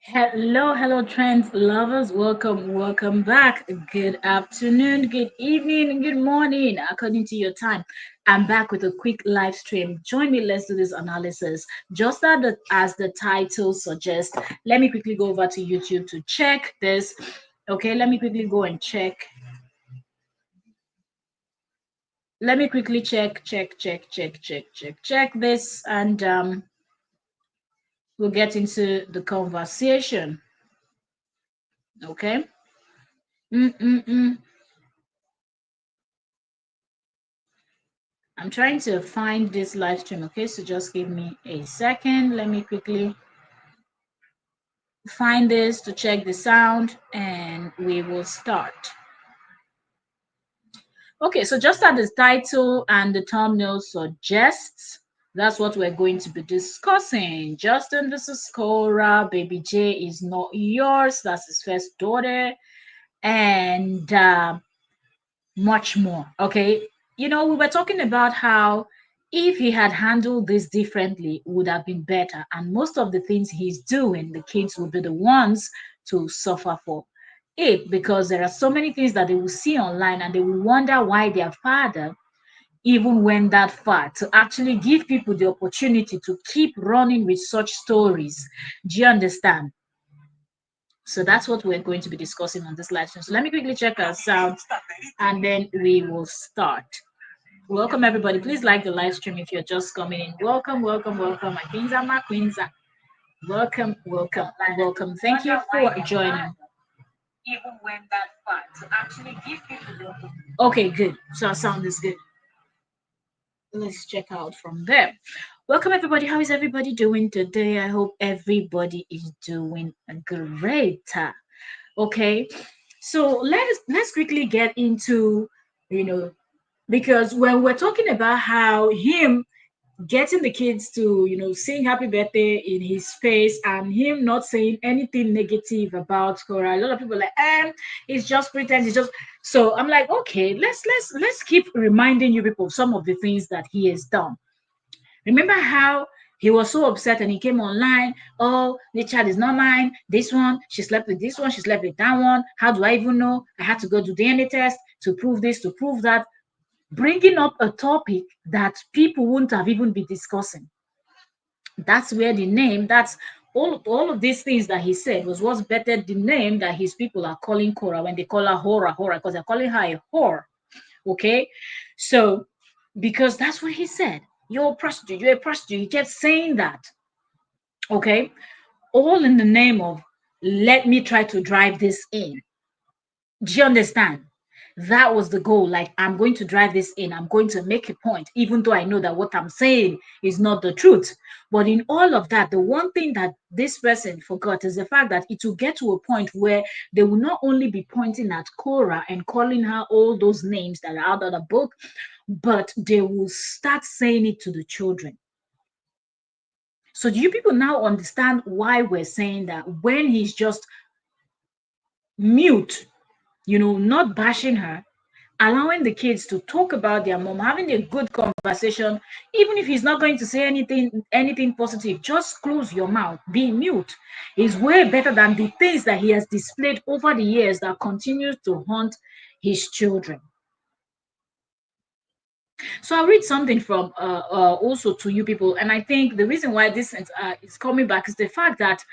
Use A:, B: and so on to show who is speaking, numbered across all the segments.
A: Hello, trends lovers. Welcome back. Good afternoon, good evening, good morning, according to your time. I'm back with a quick live stream. Join me. Let's do this analysis. Just as the title suggests, let me quickly go over to YouTube to check this. Okay, let me quickly go and check. Let me quickly check this, and we'll get into the conversation. Okay. Mm-mm-mm. I'm trying to find this live stream, okay? So just give me a second. Let me quickly find this to check the sound and we will start. Okay, so just as the title and the thumbnail suggests, that's what we're going to be discussing. Justin versus Cora, Baby J is not yours. That's his first daughter. And much more. Okay. We were talking about how if he had handled this differently, it would have been better. And most of the things he's doing, the kids will be the ones to suffer for it because there are so many things that they will see online and they will wonder why their father even went that far to actually give people the opportunity to keep running with such stories. Do you understand? So that's what we're going to be discussing on this live stream. So let me quickly check our sound and then we will start. Welcome everybody. Please like the live stream if you're just coming in. Welcome. My queens and my queens. Welcome. Thank you for joining. Even when that far to actually give people the Okay, good. So our sound is good. Let's check out from there. Welcome everybody. How is everybody doing today? I hope everybody is doing great. Okay, so let's quickly get into you know because when we're talking about how him getting the kids to sing happy birthday in his face and him not saying anything negative about Cora, a lot of people are like, it's just pretense, it's just. So I'm like, okay, let's keep reminding you people of some of the things that he has done. Remember how he was so upset and he came online? Oh, the child is not mine. This one, she slept with this one, she slept with that one. How do I even know? I had to go do DNA test to prove this, to prove that. Bringing up a topic that people wouldn't have even been discussing. That's where the name, that's all of these things that he said was what's better the name that his people are calling Cora when they call her Hora, because they're calling her a whore. Okay. So because that's what he said. You're a prostitute, you're a prostitute. He kept saying that. Okay. All in the name of let me try to drive this in. Do you understand? That was the goal. Like, I'm going to drive this in. I'm going to make a point, even though I know that what I'm saying is not the truth. But in all of that, the one thing that this person forgot is the fact that it will get to a point where they will not only be pointing at Cora and calling her all those names that are out of the book, but they will start saying it to the children. So, do you people now understand why we're saying that when he's just mute, not bashing her, allowing the kids to talk about their mom, having a good conversation, even if he's not going to say anything positive, just close your mouth, be mute, is way better than the things that he has displayed over the years that continues to haunt his children. So I'll read something from also to you people, and I think the reason why this is coming back is the fact that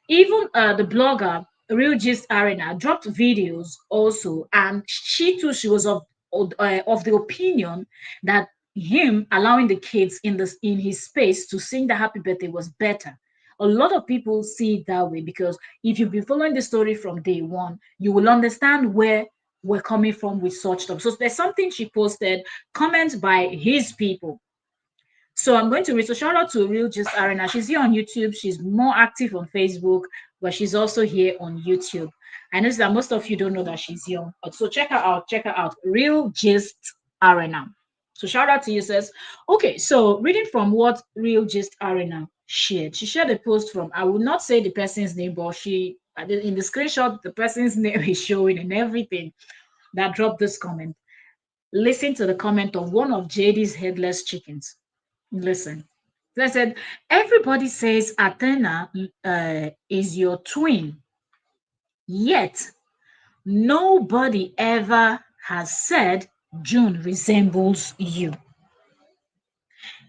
A: even the blogger Real Gist Arena dropped videos also, and she was of the opinion that him allowing the kids in his space to sing the happy birthday was better. A lot of people see it that way because if you've been following the story from day one, you will understand where we're coming from with such stuff. So there's something she posted, comments by his people. So I'm going to read. So shout out to Real Gist Arena. She's here on YouTube. She's more active on Facebook, but she's also here on YouTube. I know that most of you don't know that she's here. So check her out. Check her out. Real Gist Arena. So shout out to you, says. Okay, so reading from what Real Gist Arena shared. She shared a post from, I will not say the person's name, but she in the screenshot, the person's name is showing and everything that dropped this comment. Listen to the comment of one of JD's headless chickens. Listen. So I said, everybody says Athena is your twin, yet nobody ever has said June resembles you.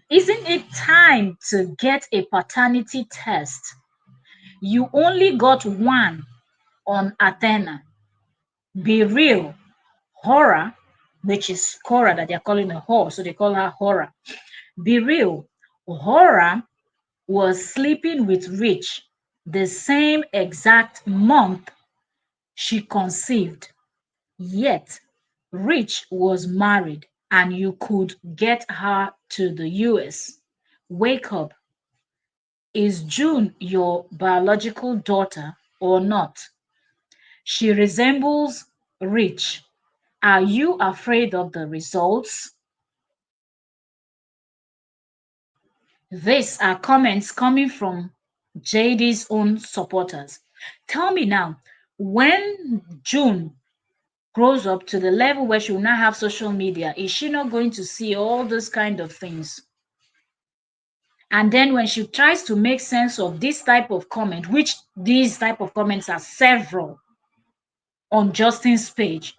A: Isn't it time to get a paternity test? You only got one on Athena. Be real. Hora, which is Cora that they're calling a whore, so they call her Hora. Be real. Hora was sleeping with Rich the same exact month she conceived. Yet, Rich was married and you could get her to the US. Wake up. Is June your biological daughter or not? She resembles Rich. Are you afraid of the results? These are comments coming from JD's own supporters. Tell me now, when June grows up to the level where she will now have social media, is she not going to see all those kind of things? And then when she tries to make sense of this type of comment, which these type of comments are several on Justin's page,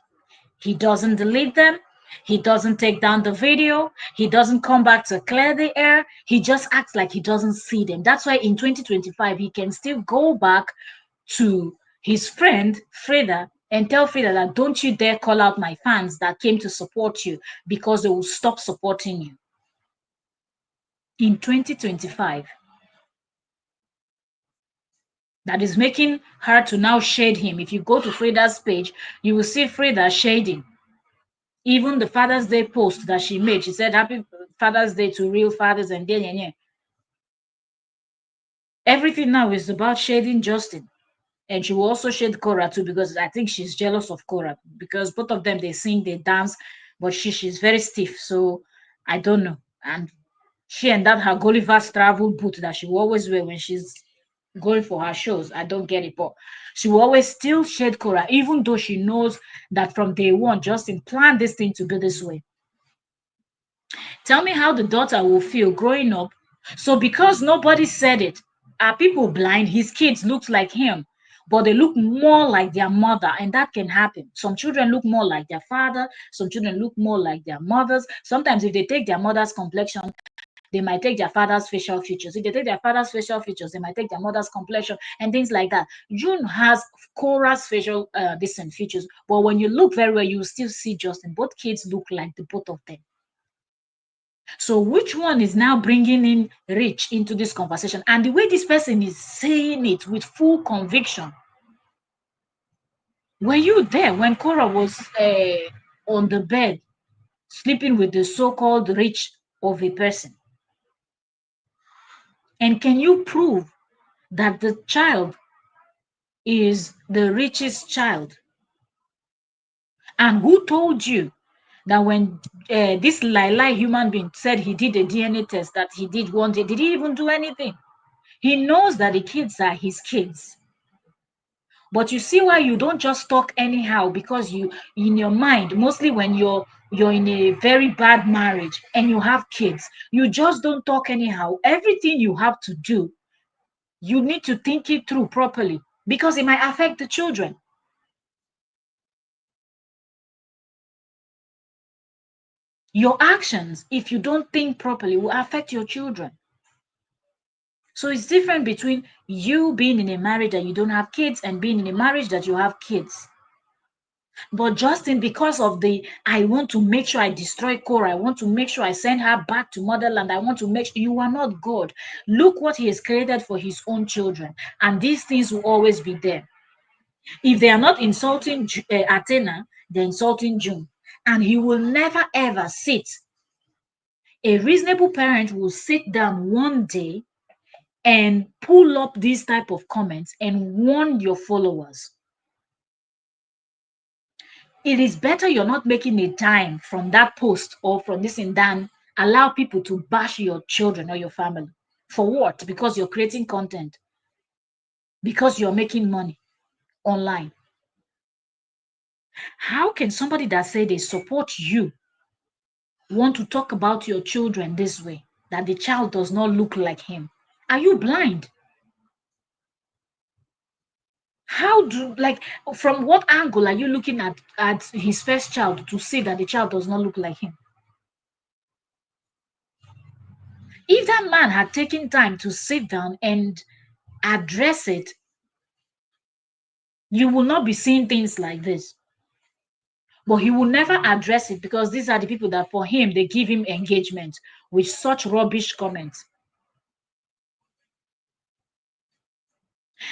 A: he doesn't delete them. He doesn't take down the video. He doesn't come back to clear the air. He just acts like he doesn't see them. That's why in 2025, he can still go back to his friend Freda and tell Freda that don't you dare call out my fans that came to support you because they will stop supporting you. In 2025, that is making her to now shade him. If you go to Freda's page, you will see Freda shading. Even the Father's Day post that she made, she said, Happy Father's Day to real fathers and yeah, yeah, yeah. Everything now is about shading Justin. And she will also shade Cora too, because I think she's jealous of Cora. Because both of them they sing, they dance, but she's very stiff. So I don't know. And she and that her Gulliver's travel boot that she will always wear when she's going for her shows. I don't get it, but she will always still shade Cora, even though she knows that from day one, Justin planned this thing to be this way. Tell me how the daughter will feel growing up. So because nobody said it, are people blind? His kids look like him, but they look more like their mother, and that can happen. Some children look more like their father, some children look more like their mothers. Sometimes if they take their mother's complexion, they might take their father's facial features. If they take their father's facial features, they might take their mother's complexion and things like that. June has Cora's facial decent features, but when you look very well, you will still see Justin. Both kids look like the both of them. So which one is now bringing in Rich into this conversation? And the way this person is saying it with full conviction. Were you there when Cora was on the bed sleeping with the so-called rich of a person? And can you prove that the child is the richest child? And who told you that when this Lila human being said he did a DNA test that he did one day, did he even do anything? He knows that the kids are his kids. But you see why you don't just talk anyhow, because you in your mind, mostly when you're in a very bad marriage and you have kids, you just don't talk anyhow. Everything you have to do, you need to think it through properly because it might affect the children. Your actions, if you don't think properly, will affect your children. So it's different between you being in a marriage that you don't have kids and being in a marriage that you have kids. But Justin, because of I want to make sure I destroy Cora, I want to make sure I send her back to motherland, I want to make sure you are not God. Look what he has created for his own children, and these things will always be there. If they are not insulting Athena, they're insulting June, and he will never ever sit. A reasonable parent will sit down one day and pull up these type of comments and warn your followers. It is better you're not making a dime from that post or from this and that. Allow people to bash your children or your family. For what? Because you're creating content. Because you're making money online. How can somebody that say they support you want to talk about your children this way? that the child does not look like him? Are you blind? How do, like, from what angle are you looking at his first child to see that the child does not look like him? If that man had taken time to sit down and address it, you will not be seeing things like this. But he will never address it because these are the people that for him they give him engagement with such rubbish comments.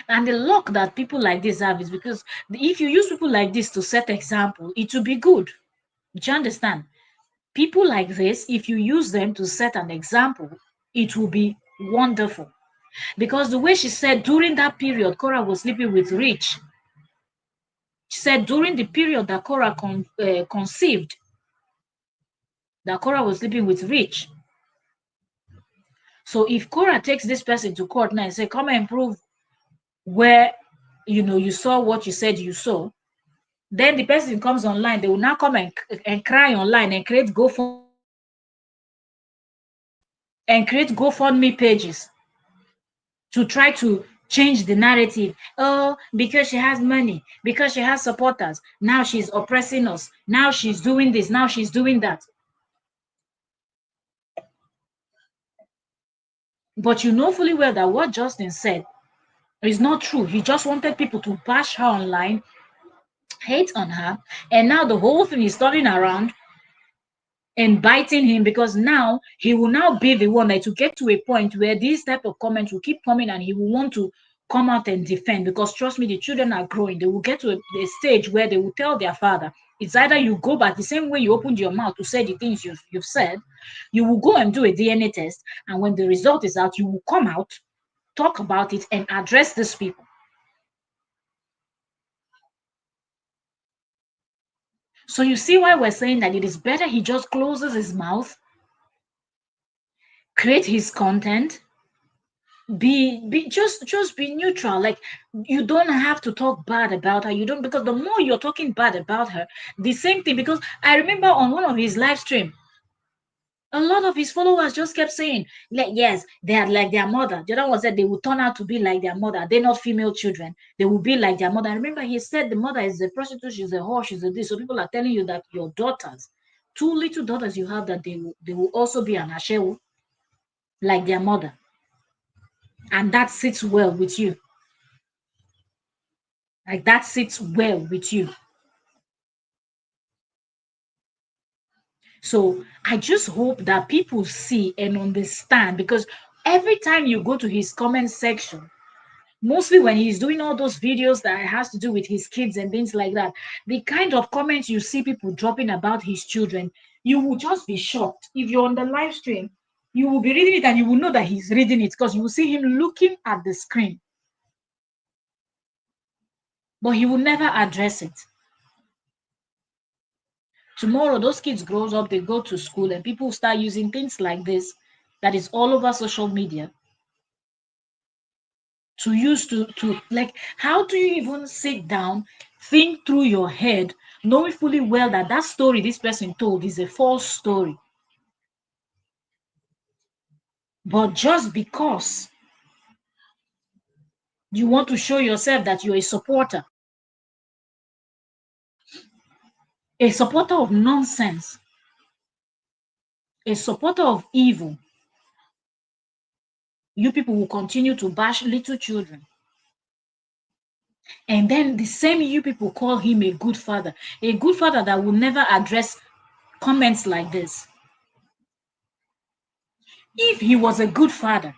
A: And the luck that people like this have is because if you use people like this to set example, it will be good. Do you understand? People like this, if you use them to set an example, it will be wonderful. Because the way she said during that period, Cora was sleeping with Rich. She said during the period that Cora conceived, that Cora was sleeping with Rich. So if Cora takes this person to court now and say, come and prove where you saw what you said you saw, then the person comes online, they will now come and cry online and create GoFundMe pages to try to change the narrative. Oh, because she has money, because she has supporters, now she's oppressing us, now she's doing this, now she's doing that. But you know fully well that what Justin said is not true. He just wanted people to bash her online, hate on her, and now the whole thing is turning around and biting him because now he will now be the one that to get to a point where these type of comments will keep coming and he will want to come out and defend. Because trust me, the children are growing. They will get to a stage where they will tell their father, it's either you go back the same way you opened your mouth to say the things you've said, you will go and do a DNA test, and when the result is out, you will come out, talk about it, and address these people. So you see why we're saying that it is better he just closes his mouth, create his content, be just be neutral. Like, you don't have to talk bad about her. You don't, because the more you're talking bad about her, the same thing. Because I remember on one of his live stream, a lot of his followers just kept saying, like, yes, they are like their mother. The other one said they will turn out to be like their mother. They're not female children. They will be like their mother. I remember he said the mother is a prostitute, she's a whore, she's a this. So people are telling you that your daughters, two little daughters you have, that they will also be an ashewo like their mother. And that sits well with you. Like, that sits well with you. So I just hope that people see and understand, because every time you go to his comment section, mostly when he's doing all those videos that has to do with his kids and things like that, the kind of comments you see people dropping about his children, you will just be shocked. If you're on the live stream, you will be reading it and you will know that he's reading it because you will see him looking at the screen, but he will never address it. Tomorrow those kids grows up, they go to school, and people start using things like this that is all over social media to use to like, how do you even sit down, think through your head, knowing fully well that that story this person told is a false story, but just because you want to show yourself that you're a supporter of nonsense, a supporter of evil, you people will continue to bash little children. And then the same you people call him a good father that will never address comments like this. If he was a good father,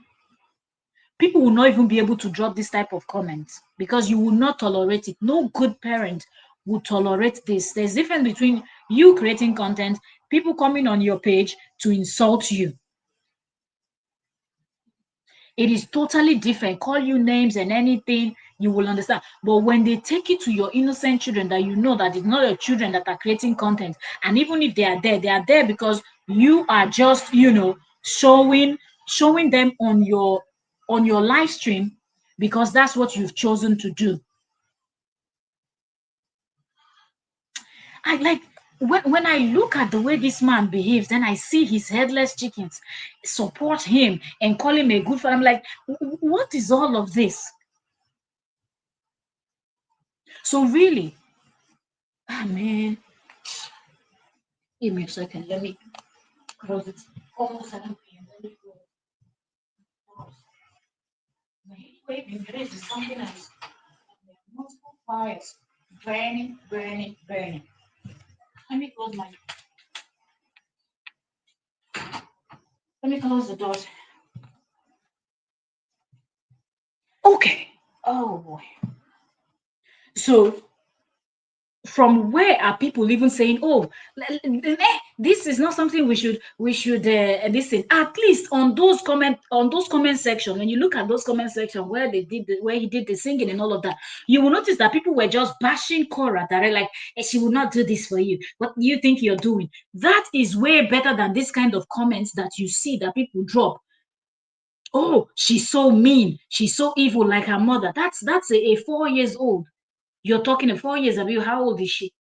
A: people will not even be able to drop this type of comments because you will not tolerate it. No good parent would tolerate this. There's difference between you creating content, people coming on your page to insult you. It is totally different. Call you names and anything, you will understand. But when they take it to your innocent children, that you know that it's not your children that are creating content, and even if they are there because you are just, showing them on your live stream because that's what you've chosen to do. I like when I look at the way this man behaves, then I see his headless chickens support him and call him a good father. I'm like, what is all of this? So really, ah man, give me a second. Let me close it. Almost 7 p.m. Let me close. Anyway, there is something else. There are multiple fires burning, burning, burning. Let me close my. Let me close the doors. Okay. Oh boy. So from where are people even saying, "Oh, this is not something we should listen"? At least on those comment section, when you look at those comment section where where he did the singing and all of that, you will notice that people were just bashing Cora. That are like, she will not do this for you. What do you think you're doing? That is way better than this kind of comments that you see that people drop. Oh, she's so mean. She's so evil, like her mother. That's a 4 years old. You're talking of 4 years of you. How old is she?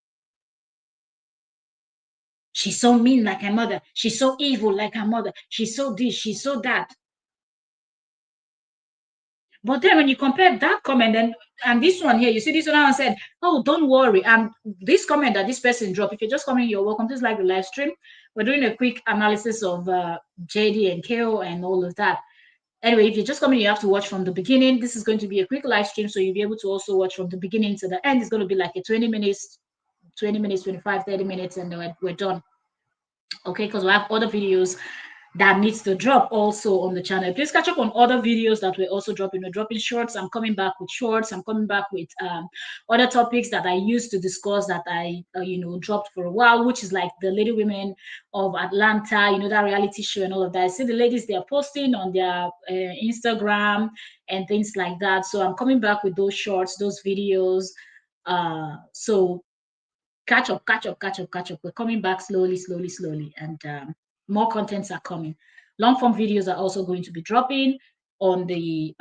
A: She's so mean like her mother. She's so evil like her mother. She's so this, she's so that. But then when you compare that comment and this one here, you see this one said, "Oh, don't worry." And this comment that this person dropped, if you're just coming, you're welcome. Just like the live stream. We're doing a quick analysis of JD and KO and all of that. Anyway, if you're just coming, you have to watch from the beginning. This is going to be a quick live stream, so you'll be able to also watch from the beginning to the end. It's going to be like a 20 minutes, 20 minutes, 25, 30 minutes, and then we're done. Okay, because we have other videos that needs to drop also on the channel. Please catch up on other videos that we're also dropping. We're dropping shorts. I'm coming back with shorts. I'm coming back with other topics that I used to discuss that I dropped for a while, which is like the Lady Women of Atlanta, that reality show and all of that. I see the ladies, they are posting on their Instagram and things like that. So I'm coming back with those shorts, those videos. So catch up, catch up, catch up, catch up. We're coming back slowly, slowly, slowly, and more contents are coming. Long form videos are also going to be dropping on the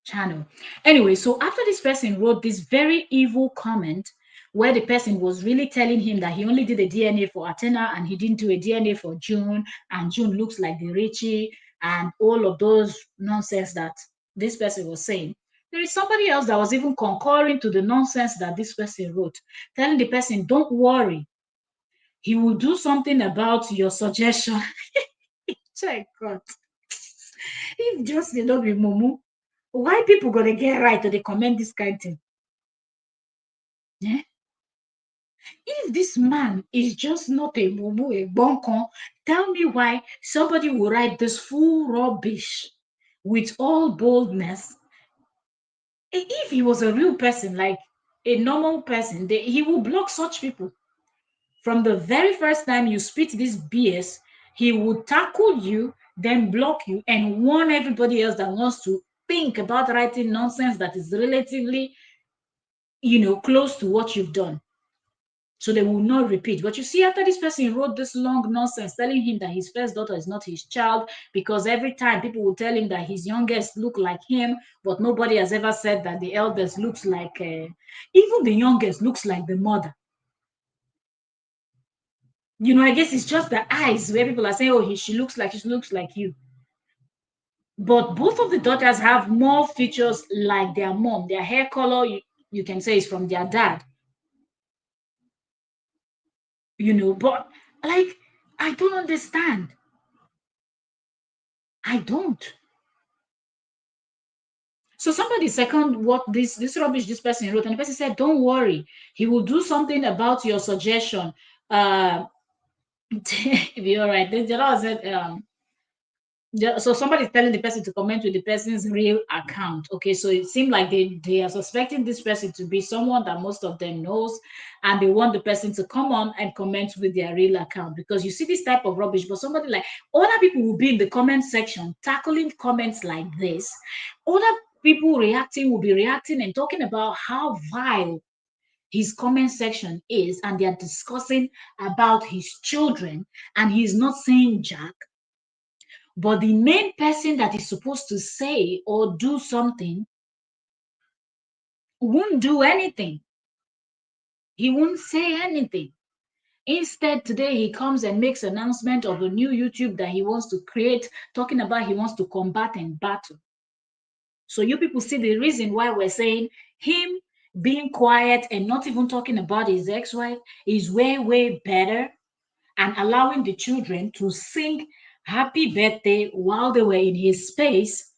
A: channel. Anyway, so after this person wrote this very evil comment where the person was really telling him that he only did a DNA for Athena and he didn't do a DNA for June, and June looks like the Richie, and all of those nonsense that this person was saying. There is somebody else that was even concurring to the nonsense that this person wrote, telling the person, "Don't worry, he will do something about your suggestion." Check God. If just they don't be mumu, why people gonna get right to they comment this kind of thing? Yeah? If this man is just not a mumu, a bonko, tell me why somebody will write this full rubbish with all boldness. If he was a real person, like a normal person, he will block such people. From the very first time you spit this BS, he would tackle you, then block you, and warn everybody else that wants to think about writing nonsense that is relatively, close to what you've done. So they will not repeat. But you see, after this person wrote this long nonsense telling him that his first daughter is not his child, because every time people will tell him that his youngest look like him, but nobody has ever said that the eldest looks like, even the youngest looks like the mother. I guess it's just the eyes where people are saying, "Oh, she looks like you." But both of the daughters have more features like their mom. Their hair color, you can say, is from their dad. But like, I don't understand. I don't. So somebody second what this rubbish this person wrote, and the person said, "Don't worry, he will do something about your suggestion." Be all right. Then the other said, so somebody's telling the person to comment with the person's real account. Okay, so it seemed like they are suspecting this person to be someone that most of them knows, and they want the person to come on and comment with their real account, because you see this type of rubbish. But somebody like other people will be in the comment section tackling comments like this. Other people reacting will be reacting and talking about how vile his comment section is, and they are discussing about his children, and he's not saying jack. But the main person that is supposed to say or do something won't do anything. He won't say anything. Instead, today he comes and makes announcement of a new YouTube that he wants to create, talking about he wants to combat and battle. So you people see the reason why we're saying him being quiet and not even talking about his ex-wife is way, way better, and allowing the children to sing happy birthday while they were in his space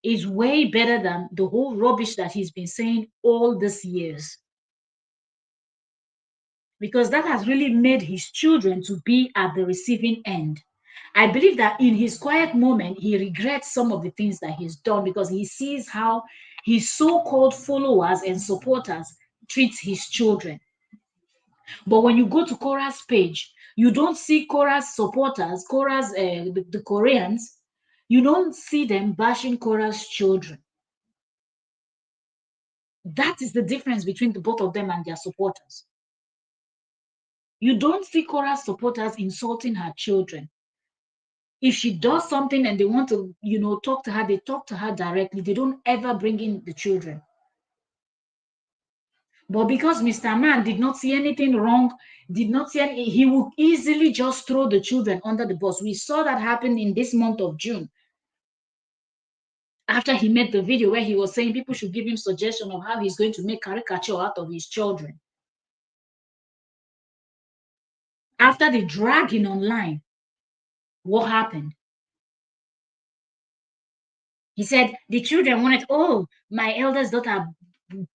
A: is way better than the whole rubbish that he's been saying all these years. Because that has really made his children to be at the receiving end. I believe that in his quiet moment, he regrets some of the things that he's done because he sees how his so-called followers and supporters treat his children. But when you go to Korah's page, you don't see Korah's supporters, the Koreans, you don't see them bashing Korah's children. That is the difference between the both of them and their supporters. You don't see Korah's supporters insulting her children. If she does something and they want to, talk to her, they talk to her directly. They don't ever bring in the children. But because Mr. Man did not see anything wrong, he would easily just throw the children under the bus. We saw that happen in this month of June. After he made the video where he was saying people should give him suggestion of how he's going to make caricature out of his children. After the dragging online, what happened? He said the children wanted, oh, my eldest daughter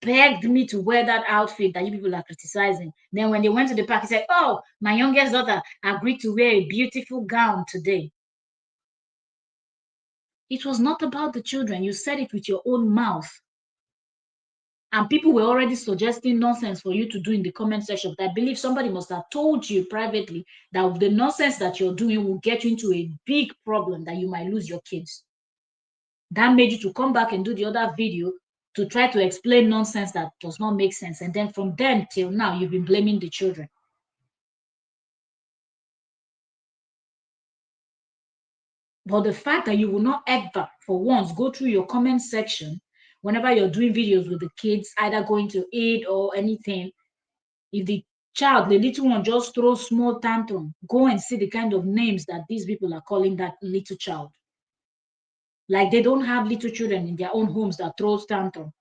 A: begged me to wear that outfit that you people are criticizing. Then when they went to the park, he said, oh, my youngest daughter agreed to wear a beautiful gown today. It was not about the children. You said it with your own mouth. And people were already suggesting nonsense for you to do in the comment section. But I believe somebody must have told you privately that the nonsense that you're doing will get you into a big problem that you might lose your kids. That made you to come back and do the other video to try to explain nonsense that does not make sense. And then from then till now, you've been blaming the children. But the fact that you will not ever, for once, go through your comment section whenever you're doing videos with the kids, either going to eat or anything, if the child, the little one, just throws small tantrum, go and see the kind of names that these people are calling that little child. Like they don't have little children in their own homes that throws tantrum.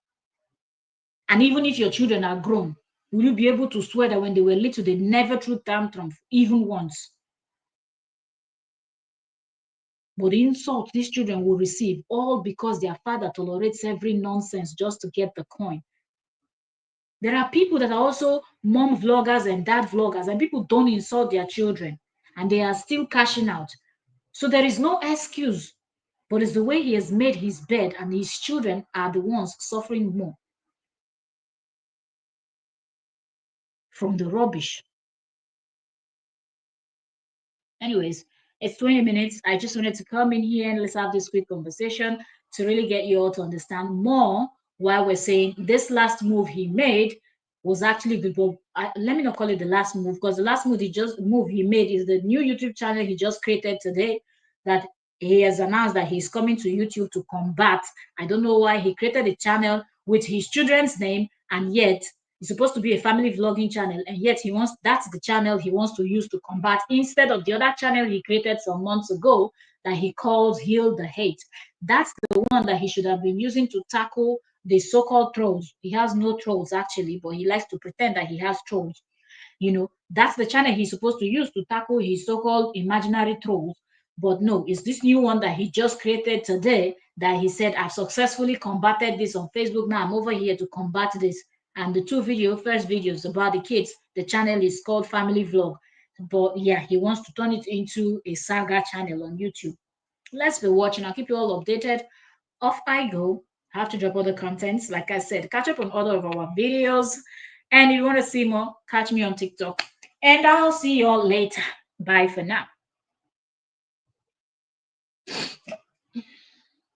A: And even if your children are grown, will you be able to swear that when they were little, they never threw tantrum, even once? But the insult these children will receive, all because their father tolerates every nonsense just to get the coin. There are people that are also mom vloggers and dad vloggers, and people don't insult their children, and they are still cashing out. So there is no excuse, but it's the way he has made his bed, and his children are the ones suffering more from the rubbish. Anyways, it's 20 minutes. I just wanted to come in here and let's have this quick conversation to really get you all to understand more why we're saying this last move he made was actually good. But let me not call it the last move, because the last move he made is the new YouTube channel he just created today, that he has announced that he's coming to YouTube to combat. I don't know why he created a channel with his children's name, and yet it's supposed to be a family vlogging channel, and yet that's the channel he wants to use to combat, instead of the other channel he created some months ago that he calls Heal the Hate. That's the one that he should have been using to tackle the so-called trolls. He has no trolls actually, but he likes to pretend that he has trolls. That's the channel he's supposed to use to tackle his so-called imaginary trolls. But no, it's this new one that he just created today that he said, I've successfully combated this on Facebook. Now I'm over here to combat this. And the first videos about the kids, the channel is called Family Vlog. But yeah, he wants to turn it into a saga channel on YouTube. Let's be watching. I'll keep you all updated. Off I go. I have to drop other contents. Like I said, catch up on other of our videos. And if you want to see more, catch me on TikTok. And I'll see you all later. Bye for now.